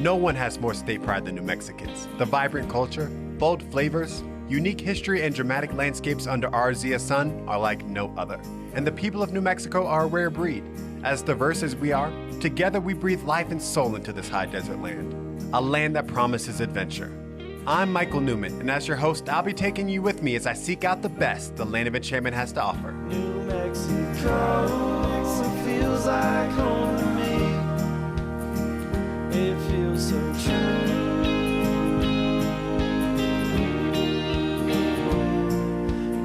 No one has more state pride than New Mexicans. The vibrant culture, bold flavors, unique history, and dramatic landscapes under our Zia sun are like no other. And the people of New Mexico are a rare breed. As diverse as we are, together we breathe life and soul into this high desert land. A land that promises adventure. I'm Michael Newman, and as your host, I'll be taking you with me as I seek out the best the land of enchantment has to offer. New Mexico, it feels like home to me. It feels so true.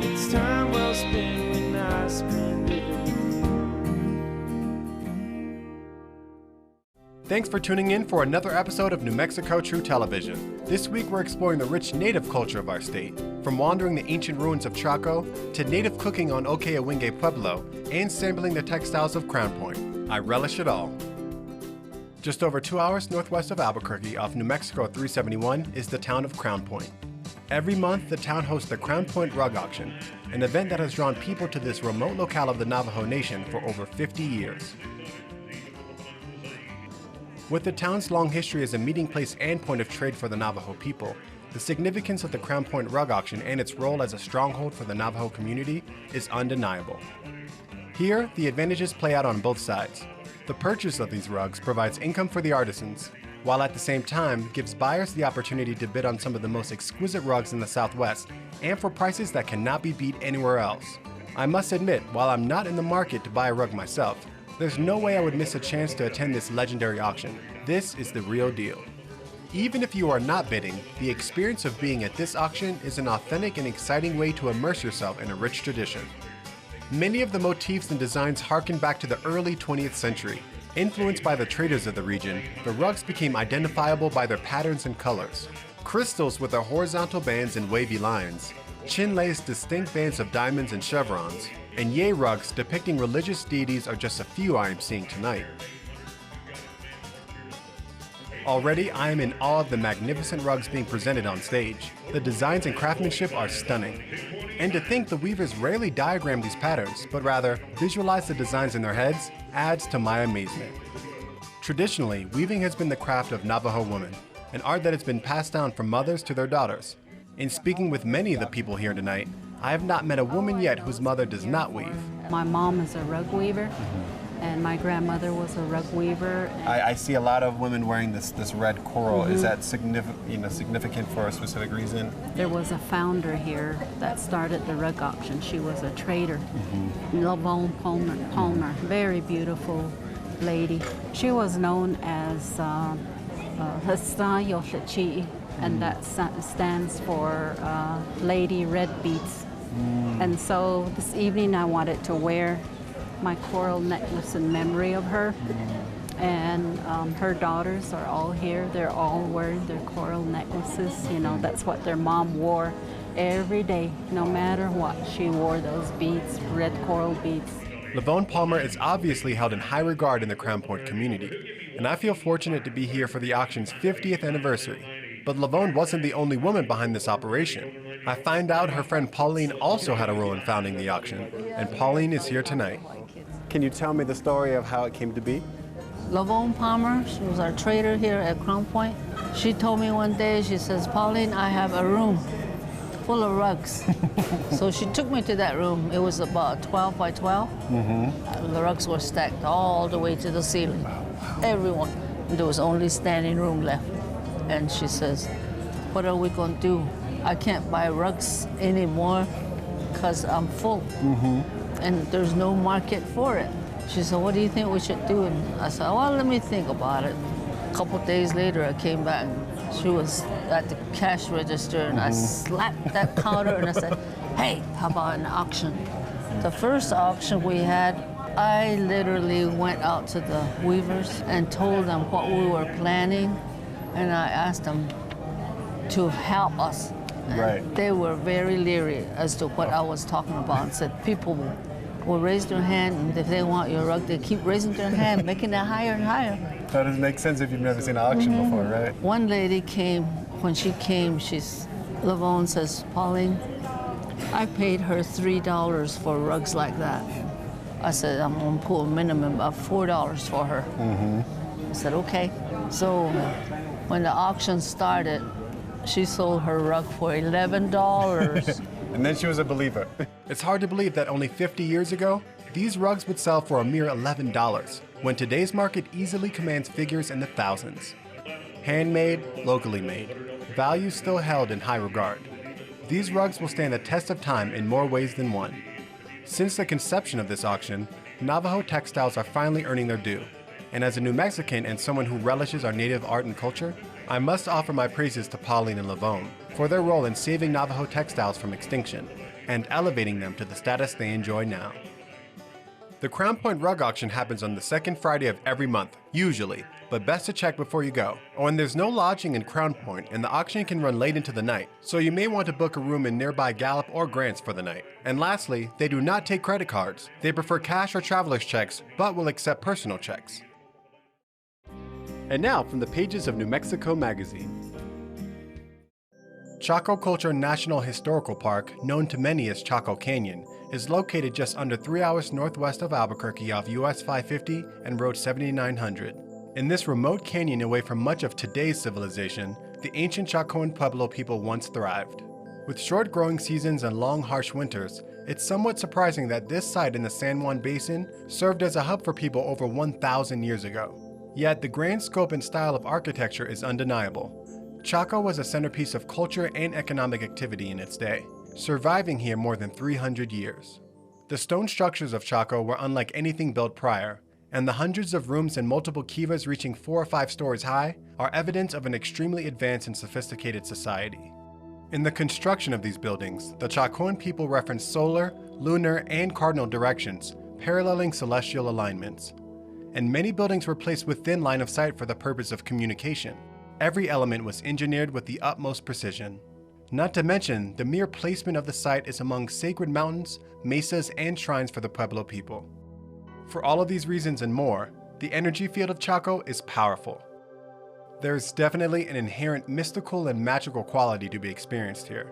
It's time well spent when I spend it with you. Thanks for tuning in for another episode of New Mexico True Television. This week we're exploring the rich native culture of our state, from wandering the ancient ruins of Chaco to native cooking on Pueblo and sampling the textiles of Crown Point. I relish it all. Just over 2 hours northwest of Albuquerque off New Mexico 371 is the town of Crown Point. Every month, the town hosts the Crown Point Rug Auction, an event that has drawn people to this remote locale of the Navajo Nation for over 50 years. With the town's long history as a meeting place and point of trade for the Navajo people, the significance of the Crown Point Rug Auction and its role as a stronghold for the Navajo community is undeniable. Here, the advantages play out on both sides. The purchase of these rugs provides income for the artisans, while at the same time gives buyers the opportunity to bid on some of the most exquisite rugs in the Southwest and for prices that cannot be beat anywhere else. I must admit, while I'm not in the market to buy a rug myself, there's no way I would miss a chance to attend this legendary auction. This is the real deal. Even if you are not bidding, the experience of being at this auction is an authentic and exciting way to immerse yourself in a rich tradition. Many of the motifs and designs harken back to the early 20th century. Influenced by the traders of the region, the rugs became identifiable by their patterns and colors. Crystals with their horizontal bands and wavy lines, chinlays distinct bands of diamonds and chevrons, and yay rugs depicting religious deities are just a few I am seeing tonight. Already, I am in awe of the magnificent rugs being presented on stage. The designs and craftsmanship are stunning. And to think the weavers rarely diagram these patterns, but rather visualize the designs in their heads, adds to my amazement. Traditionally, weaving has been the craft of Navajo women, an art that has been passed down from mothers to their daughters. In speaking with many of the people here tonight, I have not met a woman yet whose mother does not weave. My mom is a rug weaver, and my grandmother was a rug weaver. I see a lot of women wearing this red coral. Is that significant for a specific reason? There was a founder here that started the rug auction. She was a trader, Lavone Palmer, very beautiful lady. She was known as Hasta Yoshichi, and that stands for Lady Red Beads. And so this evening I wanted to wear my coral necklace in memory of her. And her daughters are all here. They're all wearing their coral necklaces. You know, that's what their mom wore every day, no matter what. She wore those beads, red coral beads. Lavone Palmer is obviously held in high regard in the Crown Point community, and I feel fortunate to be here for the auction's 50th anniversary. But Lavone wasn't the only woman behind this operation. I find out her friend Pauline also had a role in founding the auction, and Pauline is here tonight. Can you tell me the story of how it came to be? Lavone Palmer, she was our trader here at Crown Point. She told me one day, she says, Pauline, I have a room full of rugs. So she took me to that room. It was about 12 by 12. The rugs were stacked all the way to the ceiling. Everyone. There was only standing room left. And she says, what are we going to do? I can't buy rugs anymore because I'm full. And there's no market for it. She said, what do you think we should do? And I said, well, let me think about it. A couple days later, I came back and she was at the cash register and I slapped that counter and I said, hey, how about an auction? The first auction we had, I literally went out to the weavers and told them what we were planning, and I asked them to help us. Right. They were very leery as to what I was talking about and said people will raise their hand, and if they want your rug, they keep raising their hand, making it higher and higher. That doesn't make sense if you've never seen an auction before, right? One lady came, when she came, Lavone says, Pauline, I paid her $3 for rugs like that. I said, I'm gonna pull a minimum of $4 for her. I said, okay. So when the auction started, she sold her rug for $11. And then she was a believer. It's hard to believe that only 50 years ago, these rugs would sell for a mere $11, when today's market easily commands figures in the thousands. Handmade, locally made, values still held in high regard. These rugs will stand the test of time in more ways than one. Since the conception of this auction, Navajo textiles are finally earning their due. And as a New Mexican and someone who relishes our native art and culture, I must offer my praises to Pauline and Lavone for their role in saving Navajo textiles from extinction and elevating them to the status they enjoy now. The Crown Point Rug Auction happens on the second Friday of every month, usually, but best to check before you go. Oh, and there's no lodging in Crown Point, and the auction can run late into the night, so you may want to book a room in nearby Gallup or Grants for the night. And lastly, they do not take credit cards. They prefer cash or traveler's checks, but will accept personal checks. And now, from the pages of New Mexico Magazine. Chaco Culture National Historical Park, known to many as Chaco Canyon, is located just under 3 hours northwest of Albuquerque off US 550 and Road 7900. In this remote canyon away from much of today's civilization, the ancient Chaco and Pueblo people once thrived. With short growing seasons and long harsh winters, it's somewhat surprising that this site in the San Juan Basin served as a hub for people over 1,000 years ago. Yet the grand scope and style of architecture is undeniable. Chaco was a centerpiece of culture and economic activity in its day, surviving here more than 300 years. The stone structures of Chaco were unlike anything built prior, and the hundreds of rooms and multiple kivas reaching 4 or 5 stories high are evidence of an extremely advanced and sophisticated society. In the construction of these buildings, the Chacoan people referenced solar, lunar, and cardinal directions, paralleling celestial alignments. And many buildings were placed within line of sight for the purpose of communication. Every element was engineered with the utmost precision. Not to mention, the mere placement of the site is among sacred mountains, mesas, and shrines for the Pueblo people. For all of these reasons and more, the energy field of Chaco is powerful. There is definitely an inherent mystical and magical quality to be experienced here.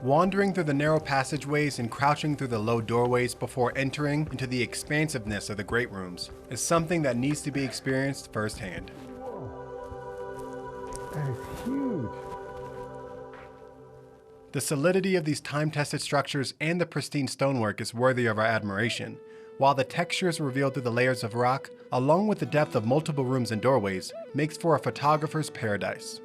Wandering through the narrow passageways and crouching through the low doorways before entering into the expansiveness of the great rooms is something that needs to be experienced firsthand. That is huge. The solidity of these time-tested structures and the pristine stonework is worthy of our admiration, while the textures revealed through the layers of rock, along with the depth of multiple rooms and doorways, makes for a photographer's paradise.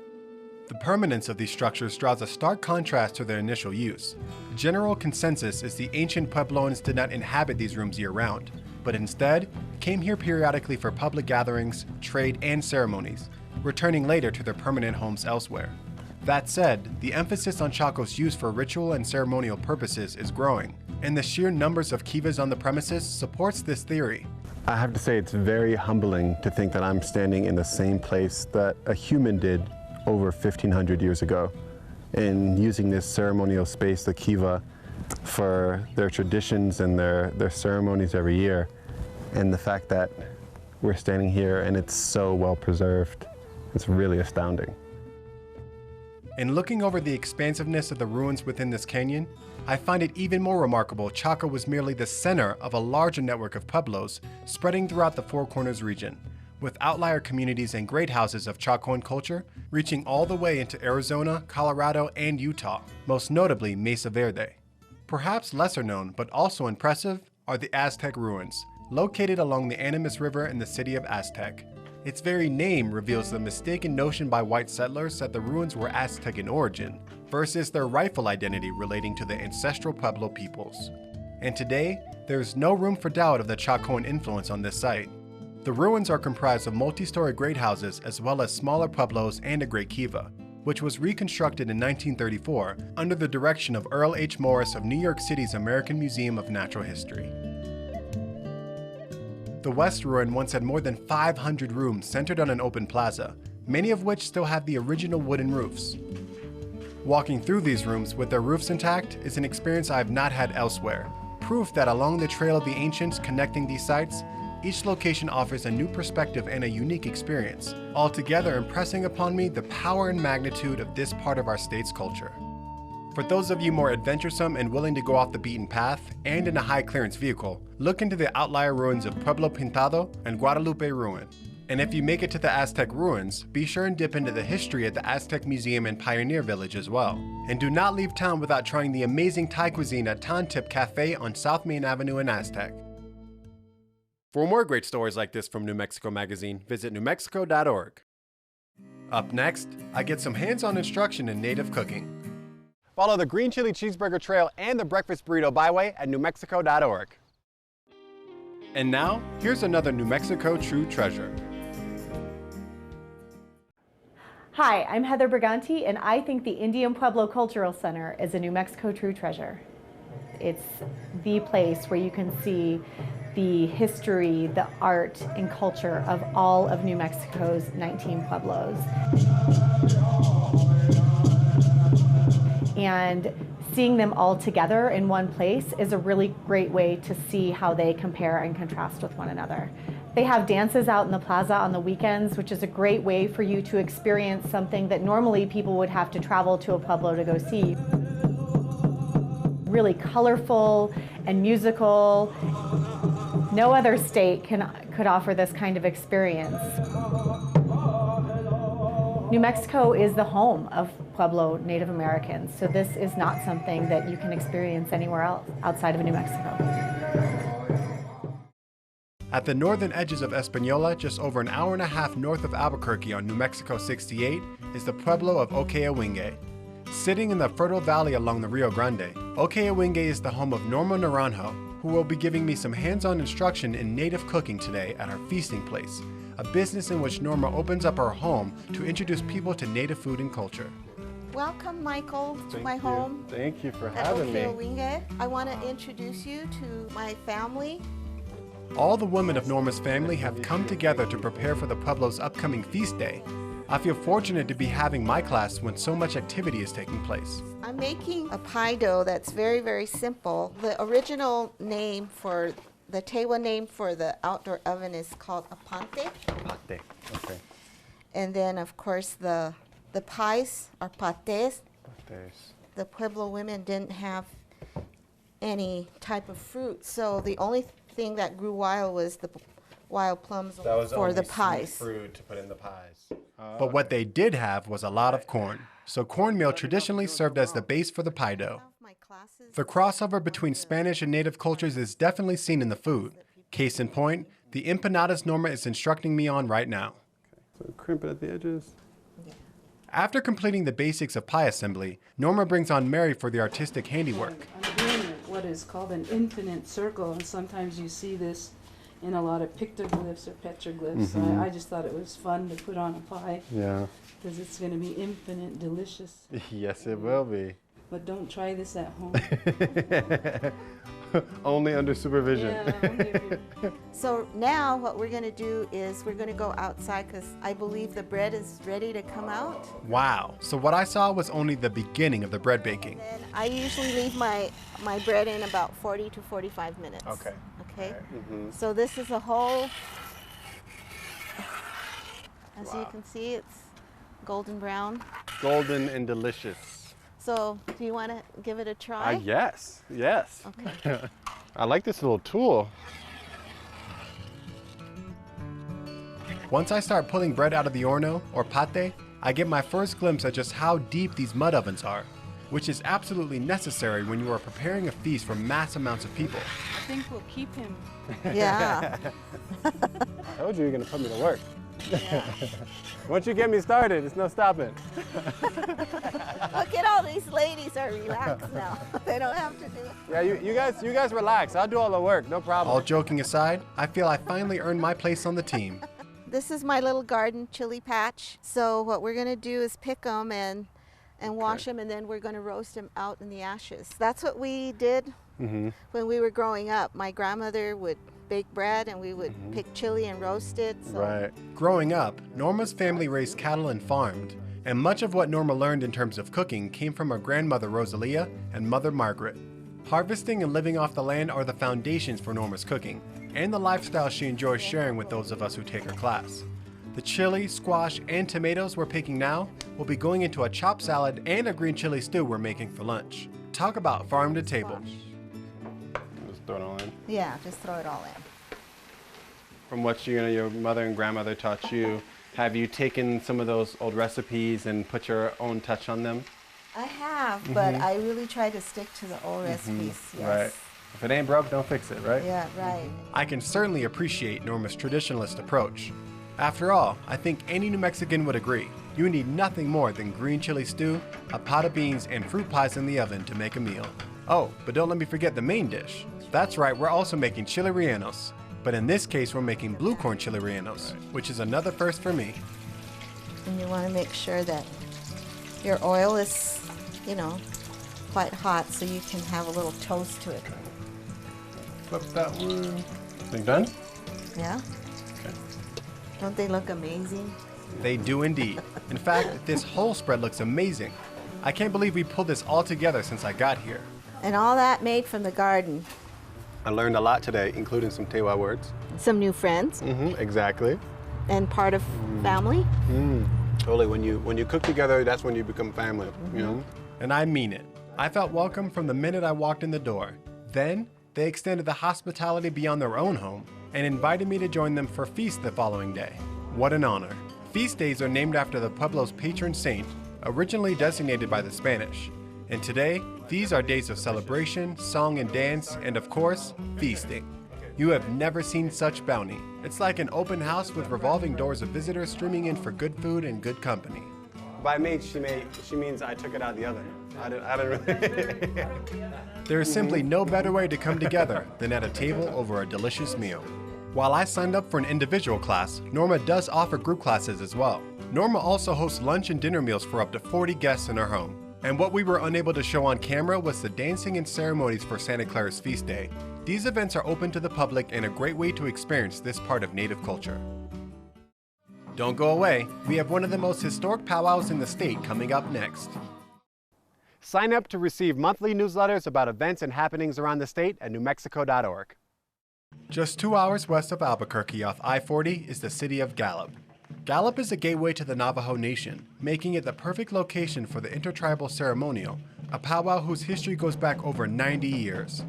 The permanence of these structures draws a stark contrast to their initial use. The general consensus is the ancient Puebloans did not inhabit these rooms year-round, but instead came here periodically for public gatherings, trade, and ceremonies, returning later to their permanent homes elsewhere. That said, the emphasis on Chaco's use for ritual and ceremonial purposes is growing, and the sheer numbers of kivas on the premises supports this theory. I have to say it's very humbling to think that I'm standing in the same place that a human did over 1,500 years ago, and using this ceremonial space, the kiva, for their traditions and their ceremonies every year. And the fact that we're standing here and it's so well preserved, it's really astounding. In looking over the expansiveness of the ruins within this canyon, I find it even more remarkable Chaco was merely the center of a larger network of pueblos spreading throughout the Four Corners region, with outlier communities and great houses of Chacoan culture reaching all the way into Arizona, Colorado, and Utah, most notably Mesa Verde. Perhaps lesser known, but also impressive, are the Aztec ruins, located along the Animas River in the city of Aztec. Its very name reveals the mistaken notion by white settlers that the ruins were Aztec in origin, versus their rightful identity relating to the ancestral Pueblo peoples. And today, there is no room for doubt of the Chacoan influence on this site. The ruins are comprised of multi-story great houses as well as smaller pueblos and a great kiva, which was reconstructed in 1934 under the direction of Earl H. Morris of New York City's American Museum of Natural History. The West Ruin once had more than 500 rooms centered on an open plaza, many of which still have the original wooden roofs. Walking through these rooms with their roofs intact is an experience I have not had elsewhere, proof that along the trail of the ancients connecting these sites, each location offers a new perspective and a unique experience, altogether impressing upon me the power and magnitude of this part of our state's culture. For those of you more adventuresome and willing to go off the beaten path and in a high clearance vehicle, look into the outlier ruins of Pueblo Pintado and Guadalupe Ruin. And if you make it to the Aztec ruins, be sure and dip into the history at the Aztec Museum and Pioneer Village as well. And do not leave town without trying the amazing Thai cuisine at Tan Tip Cafe on South Main Avenue in Aztec. For more great stories like this from New Mexico Magazine, visit newmexico.org. Up next, I get some hands-on instruction in native cooking. Follow the Green Chili Cheeseburger Trail and the Breakfast Burrito Byway at newmexico.org. And now, here's another New Mexico true treasure. Hi, I'm Heather Briganti, and I think the Indian Pueblo Cultural Center is a New Mexico true treasure. It's the place where you can see the history, the art, and culture of all of New Mexico's 19 pueblos. And seeing them all together in one place is a really great way to see how they compare and contrast with one another. They have dances out in the plaza on the weekends, which is a great way for you to experience something that normally people would have to travel to a pueblo to go see. Really colorful and musical. No other state could offer this kind of experience. New Mexico is the home of Pueblo Native Americans, so this is not something that you can experience anywhere else outside of New Mexico. At the northern edges of Espanola, just over an hour and a half north of Albuquerque on New Mexico 68, is the Pueblo of Okeawinge. Sitting in the fertile valley along the Rio Grande, Okeawinge is the home of Norma Naranjo, who will be giving me some hands-on instruction in native cooking today at our feasting place, a business in which Norma opens up her home to introduce people to native food and culture. Welcome, Michael, to my home. Thank you for at having me. Okeawinge. I want to introduce you to my family. All the women of Norma's family have come together to prepare for the Pueblo's upcoming feast day. I feel fortunate to be having my class when so much activity is taking place. I'm making a pie dough that's very, very simple. The original name for the Tewa name for the outdoor oven is called apante. Apante, okay. And then, of course, the pies are pates. Pates. The Pueblo women didn't have any type of fruit, so the only thing that grew wild was the wild plums for the pies. Fruit to put in the pies. But what they did have was a lot of corn. So cornmeal traditionally served as the base for the pie dough. The crossover between Spanish and native cultures is definitely seen in the food. Case in point, the empanadas Norma is instructing me on right now. So crimp it at the edges. After completing the basics of pie assembly, Norma brings on Mary for the artistic handiwork. I'm doing what is called an infinite circle, and sometimes you see this in a lot of pictoglyphs or petroglyphs. Mm-hmm. I just thought it was fun to put on a pie. Yeah. Because it's going to be infinite delicious. Yes, it will be. But don't try this at home. Only under supervision. Yeah, only if you- So now what we're going to do is we're going to go outside because I believe the bread is ready to come out. Wow, so what I saw was only the beginning of the bread baking. And I usually leave my bread in about 40 to 45 minutes. Okay. Okay. Mm-hmm. So this is a whole, as you Wow. can see, it's golden brown. Golden and delicious. So do you want to give it a try? Yes, yes. Okay. I like this little tool. Once I start pulling bread out of the horno, or pate, I get my first glimpse at just how deep these mud ovens are, which is absolutely necessary when you are preparing a feast for mass amounts of people. I think we'll keep him. Yeah. I told you were gonna put me to work. Yeah. Once you get me started, there's no stopping. Look at all these ladies are relaxed now. They don't have to do it. Yeah, you guys relax. I'll do all the work, no problem. All joking aside, I feel I finally earned my place on the team. This is my little garden chili patch. So what we're going to do is pick them and wash them, and then we're going to roast them out in the ashes. That's what we did when we were growing up. My grandmother would bake bread and we would pick chili and roast it. So. Right. Growing up, Norma's family raised cattle and farmed, and much of what Norma learned in terms of cooking came from her grandmother Rosalia and mother Margaret. Harvesting and living off the land are the foundations for Norma's cooking, and the lifestyle she enjoys sharing with those of us who take her class. The chili, squash, and tomatoes we're picking now will be going into a chopped salad and a green chili stew we're making for lunch. Talk about farm to table. Just throw it all in. Yeah, just throw it all in. From what your mother and grandmother taught you, have you taken some of those old recipes and put your own touch on them? I have, but I really try to stick to the old recipes. Yes. Right. If it ain't broke, don't fix it, right? Yeah, right. I can certainly appreciate Norma's traditionalist approach. After all, I think any New Mexican would agree. You need nothing more than green chili stew, a pot of beans, and fruit pies in the oven to make a meal. Oh, but don't let me forget the main dish. That's right, we're also making chili rellenos. But in this case, we're making blue corn chili rellenos, which is another first for me. And you want to make sure that your oil is, quite hot so you can have a little toast to it. Flip that one. Think done? Yeah? Okay. Don't they look amazing? They do indeed. In fact, this whole spread looks amazing. I can't believe we pulled this all together since I got here. And all that made from the garden. I learned a lot today, including some Tewa words. Some new friends Exactly. and part of family. Totally. When you cook together, that's when you become family. You know. And I mean it. I felt welcome from the minute I walked in the door. Then, they extended the hospitality beyond their own home and invited me to join them for feast the following day. What an honor. Feast days are named after the Pueblo's patron saint, originally designated by the Spanish. And today, these are days of celebration, song and dance, and of course, feasting. You have never seen such bounty. It's like an open house with revolving doors of visitors streaming in for good food and good company. By made, she means I took it out of the oven. I don't really. There is simply no better way to come together than at a table over a delicious meal. While I signed up for an individual class, Norma does offer group classes as well. Norma also hosts lunch and dinner meals for up to 40 guests in her home. And what we were unable to show on camera was the dancing and ceremonies for Santa Clara's feast day. These events are open to the public and a great way to experience this part of Native culture. Don't go away, we have one of the most historic powwows in the state coming up next. Sign up to receive monthly newsletters about events and happenings around the state at newmexico.org. Just 2 hours west of Albuquerque off I-40 is the city of Gallup. Gallup is a gateway to the Navajo Nation, making it the perfect location for the InterTribal Ceremonial, a powwow whose history goes back over 90 years.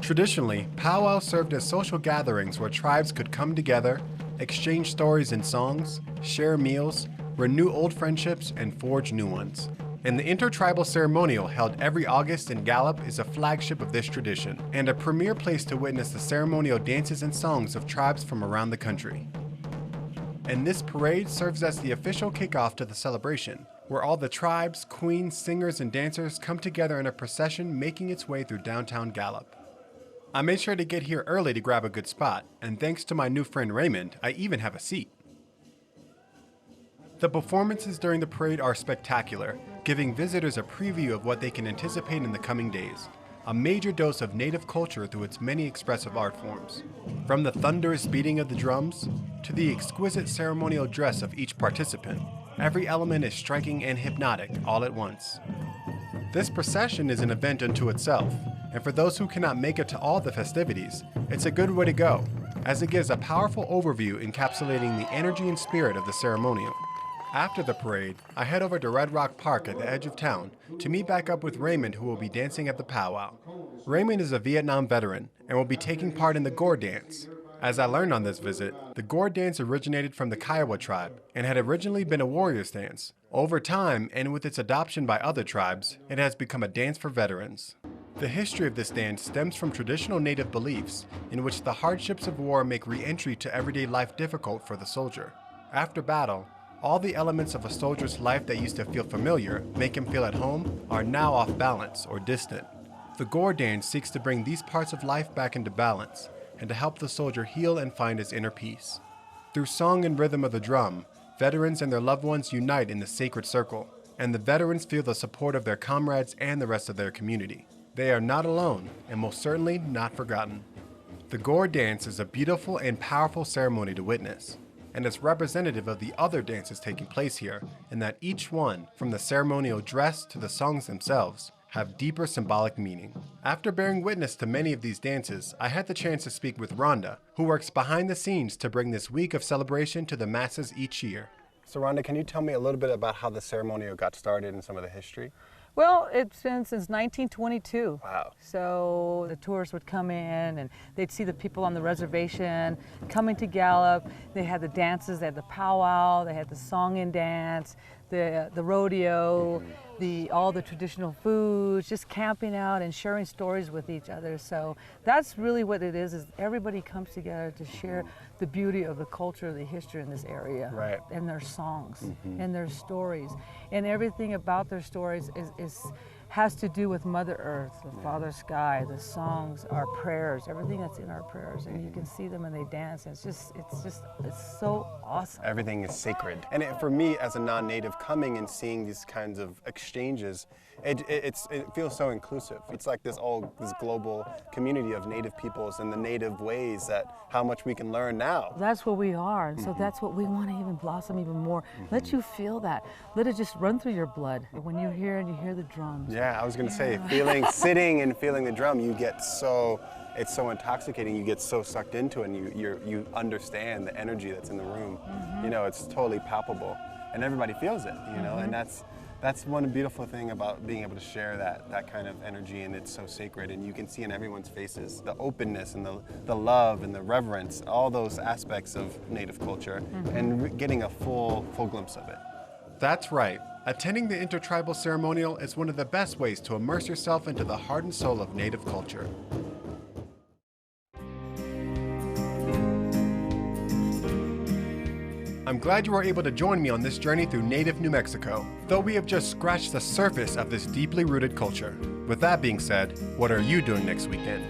Traditionally, powwows served as social gatherings where tribes could come together, exchange stories and songs, share meals, renew old friendships, and forge new ones. And the InterTribal Ceremonial, held every August in Gallup, is a flagship of this tradition and a premier place to witness the ceremonial dances and songs of tribes from around the country. And this parade serves as the official kickoff to the celebration, where all the tribes, queens, singers, and dancers come together in a procession making its way through downtown Gallup. I made sure to get here early to grab a good spot, and thanks to my new friend Raymond, I even have a seat. The performances during the parade are spectacular, giving visitors a preview of what they can anticipate in the coming days. A major dose of Native culture through its many expressive art forms. From the thunderous beating of the drums, to the exquisite ceremonial dress of each participant, every element is striking and hypnotic all at once. This procession is an event unto itself, and for those who cannot make it to all the festivities, it's a good way to go, as it gives a powerful overview encapsulating the energy and spirit of the ceremonial. After the parade, I head over to Red Rock Park at the edge of town to meet back up with Raymond, who will be dancing at the powwow. Raymond is a Vietnam veteran and will be taking part in the Gore Dance. As I learned on this visit, the Gore Dance originated from the Kiowa tribe and had originally been a warrior's dance. Over time, and with its adoption by other tribes, it has become a dance for veterans. The history of this dance stems from traditional Native beliefs, in which the hardships of war make re-entry to everyday life difficult for the soldier. After battle, all the elements of a soldier's life that used to feel familiar, make him feel at home, are now off balance or distant. The Gore Dance seeks to bring these parts of life back into balance, and to help the soldier heal and find his inner peace. Through song and rhythm of the drum, veterans and their loved ones unite in the sacred circle, and the veterans feel the support of their comrades and the rest of their community. They are not alone, and most certainly not forgotten. The Gore Dance is a beautiful and powerful ceremony to witness, and it's representative of the other dances taking place here, in that each one, from the ceremonial dress to the songs themselves, have deeper symbolic meaning. After bearing witness to many of these dances, I had the chance to speak with Rhonda, who works behind the scenes to bring this week of celebration to the masses each year. So Rhonda, can you tell me a little bit about how the ceremonial got started and some of the history? Well, it's been since 1922. Wow. So the tourists would come in and they'd see the people on the reservation coming to Gallup. They had the dances, they had the powwow, they had the song and dance, the rodeo, all the traditional foods, just camping out and sharing stories with each other. So that's really what it is everybody comes together to share the beauty of the culture, the history in this area. Right. And their songs and their stories. And everything about their stories has to do with Mother Earth, the Father Sky, the songs, our prayers, everything that's in our prayers. And you can see them and they dance. And it's so awesome. Everything is sacred. And for me, as a non-native, coming and seeing these kinds of exchanges, it feels so inclusive. It's like this global community of native peoples and the native ways that how much we can learn now. That's what we are. And so that's what we want to even blossom even more. Let you feel that. Let it just run through your blood. When you're here and you hear the drums. Yeah, I was going to say, sitting and feeling the drum, it's so intoxicating. You get so sucked into it, and you understand the energy that's in the room. You know, it's totally palpable, and everybody feels it. You know, and that's one beautiful thing about being able to share that kind of energy, and it's so sacred, and you can see in everyone's faces the openness and the love and the reverence, all those aspects of Native culture, and getting a full glimpse of it. That's right. Attending the InterTribal ceremonial is one of the best ways to immerse yourself into the heart and soul of Native culture. I'm glad you were able to join me on this journey through Native New Mexico, though we have just scratched the surface of this deeply rooted culture. With that being said, what are you doing next weekend?